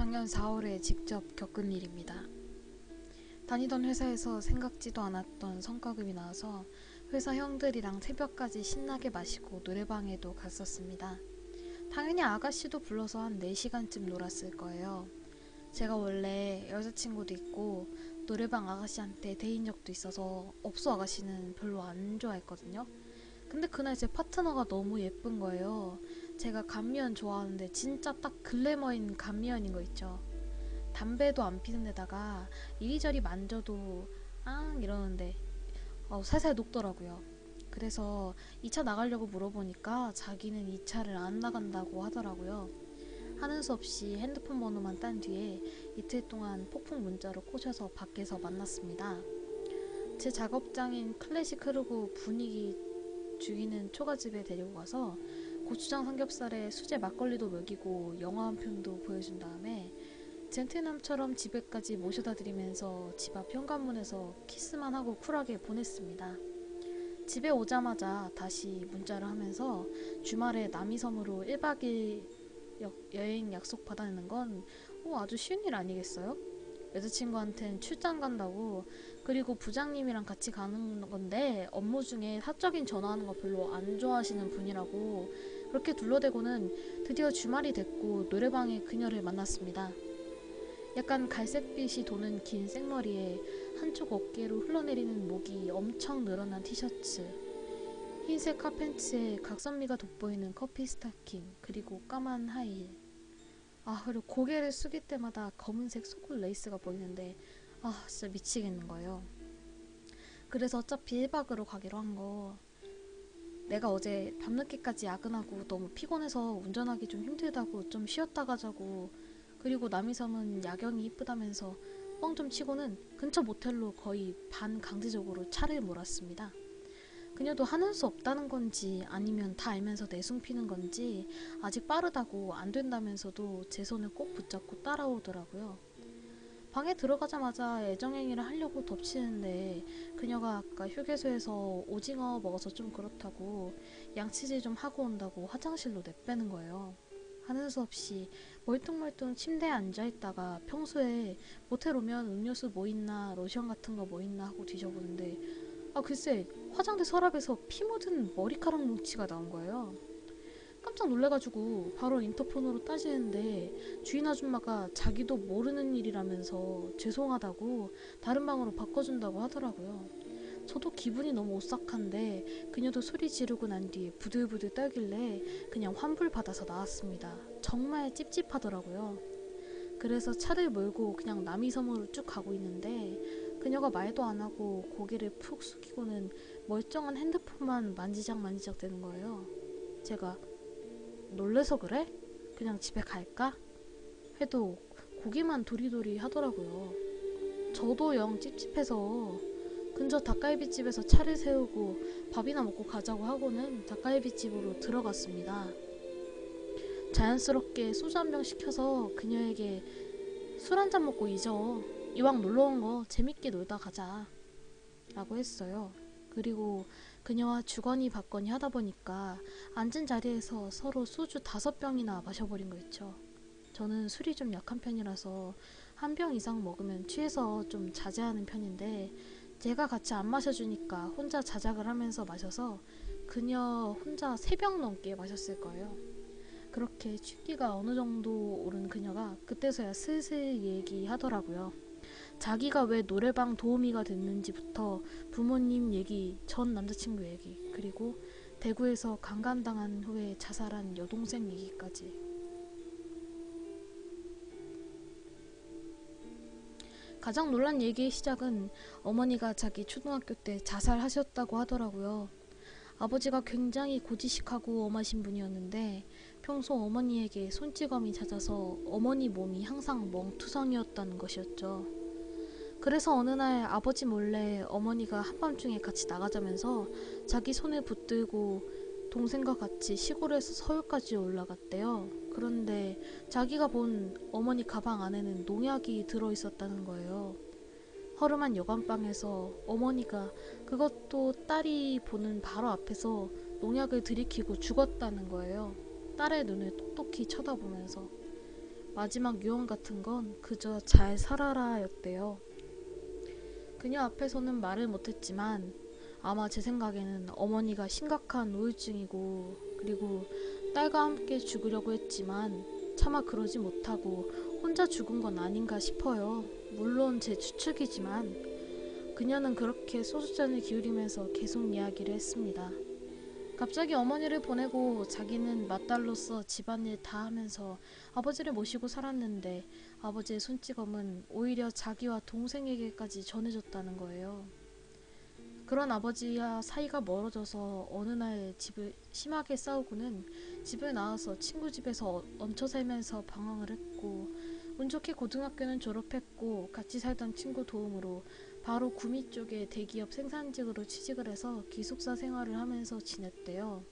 작년 4월에 직접 겪은 일입니다. 다니던 회사에서 생각지도 않았던 성과급이 나와서 회사 형들이랑 새벽까지 신나게 마시고 노래방에도 갔었습니다. 당연히 아가씨도 불러서 한 4시간쯤 놀았을 거예요. 제가 원래 여자친구도 있고 노래방 아가씨한테 대인 적도 있어서 업소 아가씨는 별로 안 좋아했거든요. 근데 그날 제 파트너가 너무 예쁜 거예요. 제가 감미연 좋아하는데 진짜 딱 글래머인 감미연인 거 있죠. 담배도 안 피는 데다가 이리저리 만져도 앙 이러는데 살살 녹더라고요. 그래서 2차 나가려고 물어보니까 자기는 2차를 안 나간다고 하더라고요. 하는 수 없이 핸드폰 번호만 딴 뒤에 이틀 동안 폭풍 문자로 꼬셔서 밖에서 만났습니다. 제 작업장인 클래식 흐르고 분위기 죽이는 초가집에 데리고 가서 고추장 삼겹살에 수제 막걸리도 먹이고 영화 한 편도 보여준 다음에 젠틀남처럼 집에까지 모셔다 드리면서 집 앞 현관문에서 키스만 하고 쿨하게 보냈습니다. 집에 오자마자 다시 문자를 하면서 주말에 남이섬으로 1박 2일 여행 약속 받아내는 건 아주 쉬운 일 아니겠어요? 여자친구한텐 출장 간다고, 그리고 부장님이랑 같이 가는 건데 업무 중에 사적인 전화하는 거 별로 안 좋아하시는 분이라고 그렇게 둘러대고는 드디어 주말이 됐고 노래방에 그녀를 만났습니다. 약간 갈색빛이 도는 긴 생머리에 한쪽 어깨로 흘러내리는 목이 엄청 늘어난 티셔츠, 흰색 핫팬츠에 각선미가 돋보이는 커피 스타킹, 그리고 까만 하이힐. 그리고 고개를 숙일 때마다 검은색 속옷 레이스가 보이는데 진짜 미치겠는 거예요. 그래서 어차피 1박으로 가기로 한 거, 내가 어제 밤늦게까지 야근하고 너무 피곤해서 운전하기 좀 힘들다고 좀 쉬었다 가자고, 그리고 남이섬은 야경이 이쁘다면서 뻥 좀 치고는 근처 모텔로 거의 반강제적으로 차를 몰았습니다. 그녀도 하는 수 없다는 건지 아니면 다 알면서 내숭 피는 건지 아직 빠르다고 안 된다면서도 제 손을 꼭 붙잡고 따라오더라고요. 방에 들어가자마자 애정행위를 하려고 덮치는데 그녀가 아까 휴게소에서 오징어 먹어서 좀 그렇다고 양치질 좀 하고 온다고 화장실로 내빼는 거예요. 하는 수 없이 멀뚱멀뚱 침대에 앉아있다가 평소에 모텔 오면 음료수 뭐 있나 로션 같은 거 뭐 있나 하고 뒤져보는데 글쎄 화장대 서랍에서 피 묻은 머리카락 뭉치가 나온 거예요. 깜짝 놀래가지고 바로 인터폰으로 따지는데 주인 아줌마가 자기도 모르는 일이라면서 죄송하다고 다른 방으로 바꿔준다고 하더라고요. 저도 기분이 너무 오싹한데 그녀도 소리 지르고 난 뒤에 부들부들 떨길래 그냥 환불 받아서 나왔습니다. 정말 찝찝하더라고요. 그래서 차를 몰고 그냥 남이섬으로 쭉 가고 있는데 그녀가 말도 안 하고 고개를 푹 숙이고는 멀쩡한 핸드폰만 만지작 되는 거예요. 제가 놀래서 그래? 그냥 집에 갈까? 해도 고개만 도리도리 하더라고요. 저도 영 찝찝해서 근처 닭갈비집에서 차를 세우고 밥이나 먹고 가자고 하고는 닭갈비집으로 들어갔습니다. 자연스럽게 소주 한 병 시켜서 그녀에게 술 한 잔 먹고 잊어. 이왕 놀러온 거 재밌게 놀다 가자 라고 했어요. 그리고 그녀와 주거니 받거니 하다 보니까 앉은 자리에서 서로 소주 5병이나 마셔버린 거 있죠. 저는 술이 좀 약한 편이라서 한 병 이상 먹으면 취해서 좀 자제하는 편인데 제가 같이 안 마셔주니까 혼자 자작을 하면서 마셔서 그녀 혼자 3병 넘게 마셨을 거예요. 그렇게 취기가 어느 정도 오른 그녀가 그때서야 슬슬 얘기하더라고요. 자기가 왜 노래방 도우미가 됐는지부터 부모님 얘기, 전 남자친구 얘기, 그리고 대구에서 강간당한 후에 자살한 여동생 얘기까지. 가장 놀란 얘기의 시작은 어머니가 자기 초등학교 때 자살하셨다고 하더라고요. 아버지가 굉장히 고지식하고 엄하신 분이었는데 평소 어머니에게 손찌검이 잦아서 어머니 몸이 항상 멍투성이었다는 것이었죠. 그래서 어느 날 아버지 몰래 어머니가 한밤중에 같이 나가자면서 자기 손을 붙들고 동생과 같이 시골에서 서울까지 올라갔대요. 그런데 자기가 본 어머니 가방 안에는 농약이 들어있었다는 거예요. 허름한 여관방에서 어머니가, 그것도 딸이 보는 바로 앞에서 농약을 들이키고 죽었다는 거예요. 딸의 눈을 똑똑히 쳐다보면서. 마지막 유언 같은 건 그저 잘 살아라 였대요. 그녀 앞에서는 말을 못했지만 아마 제 생각에는 어머니가 심각한 우울증이고 그리고 딸과 함께 죽으려고 했지만 차마 그러지 못하고 혼자 죽은 건 아닌가 싶어요. 물론 제 추측이지만 그녀는 그렇게 소주잔을 기울이면서 계속 이야기를 했습니다. 갑자기 어머니를 보내고 자기는 맏딸로서 집안일 다 하면서 아버지를 모시고 살았는데 아버지의 손찌검은 오히려 자기와 동생에게까지 전해졌다는 거예요. 그런 아버지와 사이가 멀어져서 어느 날 집을 심하게 싸우고는 집을 나와서 친구 집에서 얹혀 살면서 방황을 했고 운 좋게 고등학교는 졸업했고 같이 살던 친구 도움으로 바로 구미 쪽의 대기업 생산직으로 취직을 해서 기숙사 생활을 하면서 지냈대요.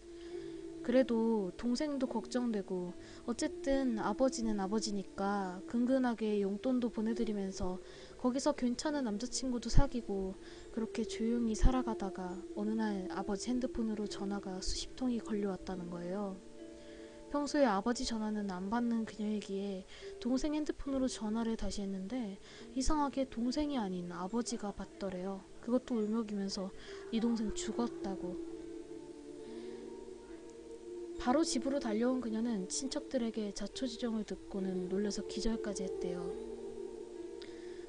그래도 동생도 걱정되고 어쨌든 아버지는 아버지니까 근근하게 용돈도 보내드리면서 거기서 괜찮은 남자친구도 사귀고 그렇게 조용히 살아가다가 어느 날 아버지 핸드폰으로 전화가 수십 통이 걸려왔다는 거예요. 평소에 아버지 전화는 안 받는 그녀이기에 동생 핸드폰으로 전화를 다시 했는데 이상하게 동생이 아닌 아버지가 받더래요. 그것도 울먹이면서 네 동생 죽었다고. 바로 집으로 달려온 그녀는 친척들에게 자초지종을 듣고는 놀라서 기절까지 했대요.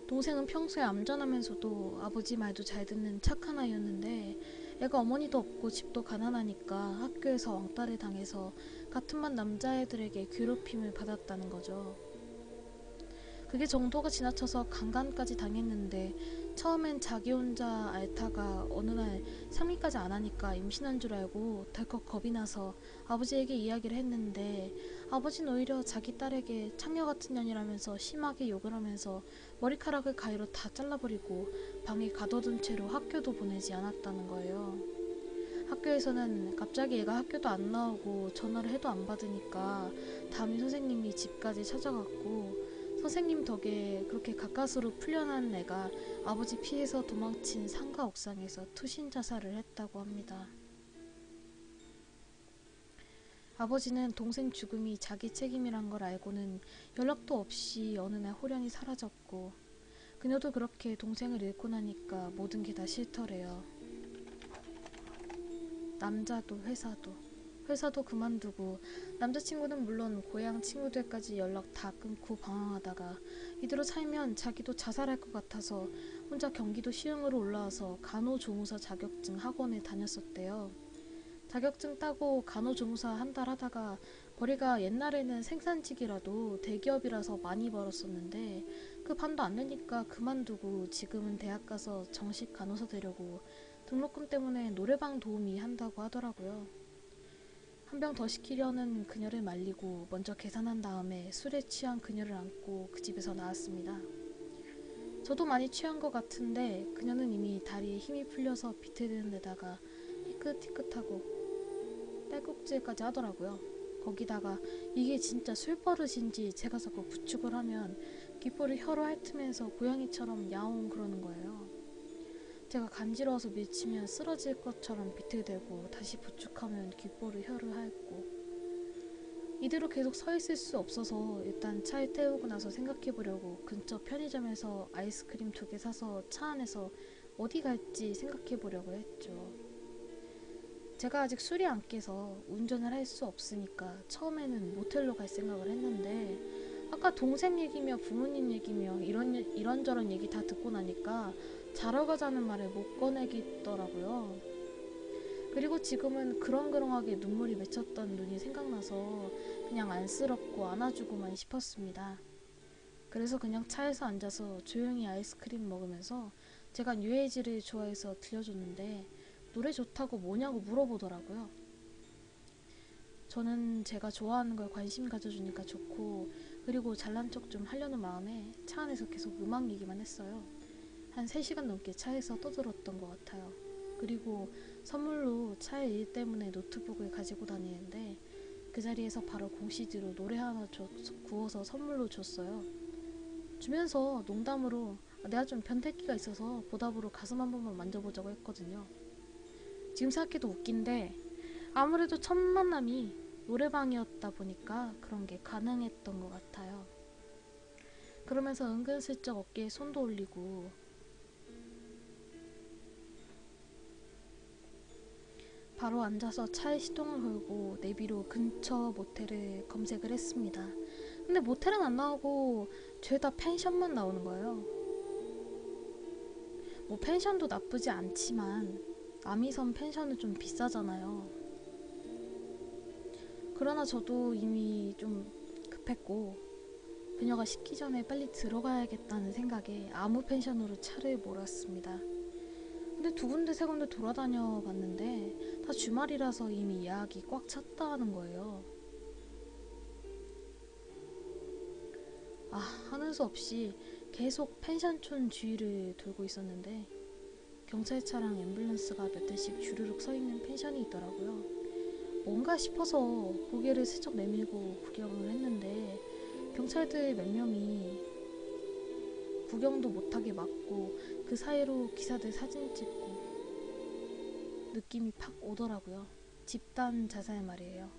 동생은 평소에 얌전하면서도 아버지 말도 잘 듣는 착한 아이였는데 애가 어머니도 없고 집도 가난하니까 학교에서 왕따를 당해서 같은 반 남자애들에게 괴롭힘을 받았다는 거죠. 그게 정도가 지나쳐서 강간까지 당했는데 처음엔 자기 혼자 앓다가 어느 날 상의까지 안 하니까 임신한 줄 알고 덜컥 겁이 나서 아버지에게 이야기를 했는데 아버지는 오히려 자기 딸에게 창녀 같은 년이라면서 심하게 욕을 하면서 머리카락을 가위로 다 잘라버리고 방에 가둬둔 채로 학교도 보내지 않았다는 거예요. 학교에서는 갑자기 애가 학교도 안 나오고 전화를 해도 안 받으니까 담임 선생님이 집까지 찾아갔고 선생님 덕에 그렇게 가까스로 풀려난 애가 아버지 피해서 도망친 상가 옥상에서 투신 자살을 했다고 합니다. 아버지는 동생 죽음이 자기 책임이란 걸 알고는 연락도 없이 어느 날 홀연히 사라졌고 그녀도 그렇게 동생을 잃고 나니까 모든 게 다 싫더래요. 남자도 회사도 그만두고 남자친구는 물론 고향 친구들까지 연락 다 끊고 방황하다가 이대로 살면 자기도 자살할 것 같아서 혼자 경기도 시흥으로 올라와서 간호조무사 자격증 학원에 다녔었대요. 자격증 따고 간호조무사 한 달 하다가 벌이가 옛날에는 생산직이라도 대기업이라서 많이 벌었었는데 그 반도 안 되니까 그만두고 지금은 대학 가서 정식 간호사 되려고 등록금 때문에 노래방 도우미 한다고 하더라고요. 한 병 더 시키려는 그녀를 말리고 먼저 계산한 다음에 술에 취한 그녀를 안고 그 집에서 나왔습니다. 저도 많이 취한 것 같은데 그녀는 이미 다리에 힘이 풀려서 비틀대는 데다가 희끗희끗하고 딸꾹질까지 하더라고요. 거기다가 이게 진짜 술버릇인지 제가 자꾸 부축을 하면 귓볼을 혀로 핥으면서 고양이처럼 야옹 그러는 거예요. 제가 간지러워서 밀치면 쓰러질 것처럼 비틀대고 다시 부축하면 귓볼을 혀를 핥고 이대로 계속 서 있을 수 없어서 일단 차에 태우고 나서 생각해보려고 근처 편의점에서 아이스크림 2개 사서 차 안에서 어디 갈지 생각해보려고 했죠. 제가 아직 술이 안 깨서 운전을 할 수 없으니까 처음에는 모텔로 갈 생각을 했는데 아까 동생 얘기며 부모님 얘기며 이런저런 얘기 다 듣고 나니까 자러 가자는 말을 못 꺼내겠더라고요. 그리고 지금은 그렁그렁하게 눈물이 맺혔던 눈이 생각나서 그냥 안쓰럽고 안아주고만 싶었습니다. 그래서 그냥 차에서 앉아서 조용히 아이스크림 먹으면서 제가 뉴에이지를 좋아해서 들려줬는데 노래 좋다고 뭐냐고 물어보더라고요. 저는 제가 좋아하는 걸 관심 가져주니까 좋고 그리고 잘난 척 좀 하려는 마음에 차 안에서 계속 음악 얘기만 했어요. 한 3시간 넘게 차에서 떠들었던 것 같아요. 그리고 선물로 차에 일 때문에 노트북을 가지고 다니는데 그 자리에서 바로 공CD로 노래 하나 구워서 선물로 줬어요. 주면서 농담으로 내가 좀 변태기가 있어서 보답으로 가슴 한 번만 만져보자고 했거든요. 지금 생각해도 웃긴데 아무래도 첫 만남이 노래방이었다 보니까 그런 게 가능했던 것 같아요. 그러면서 은근슬쩍 어깨에 손도 올리고 바로 앉아서 차에 시동을 걸고 내비로 근처 모텔을 검색을 했습니다. 근데 모텔은 안 나오고 죄다 펜션만 나오는 거예요. 뭐 펜션도 나쁘지 않지만 아미섬 펜션은 좀 비싸잖아요. 그러나 저도 이미 좀 급했고 그녀가 식기 전에 빨리 들어가야겠다는 생각에 아무 펜션으로 차를 몰았습니다. 근데 두 군데 세 군데 돌아다녀 봤는데 다 주말이라서 이미 예약이 꽉 찼다는 거예요. 하는 수 없이 계속 펜션촌 주위를 돌고 있었는데 경찰차랑 앰뷸런스가 몇 대씩 주르륵 서 있는 펜션이 있더라고요. 뭔가 싶어서 고개를 슬쩍 내밀고 구경을 했는데 경찰들 몇 명이 구경도 못하게 막고 그 사이로 기사들 사진 찍고 느낌이 팍 오더라고요. 집단 자살 말이에요.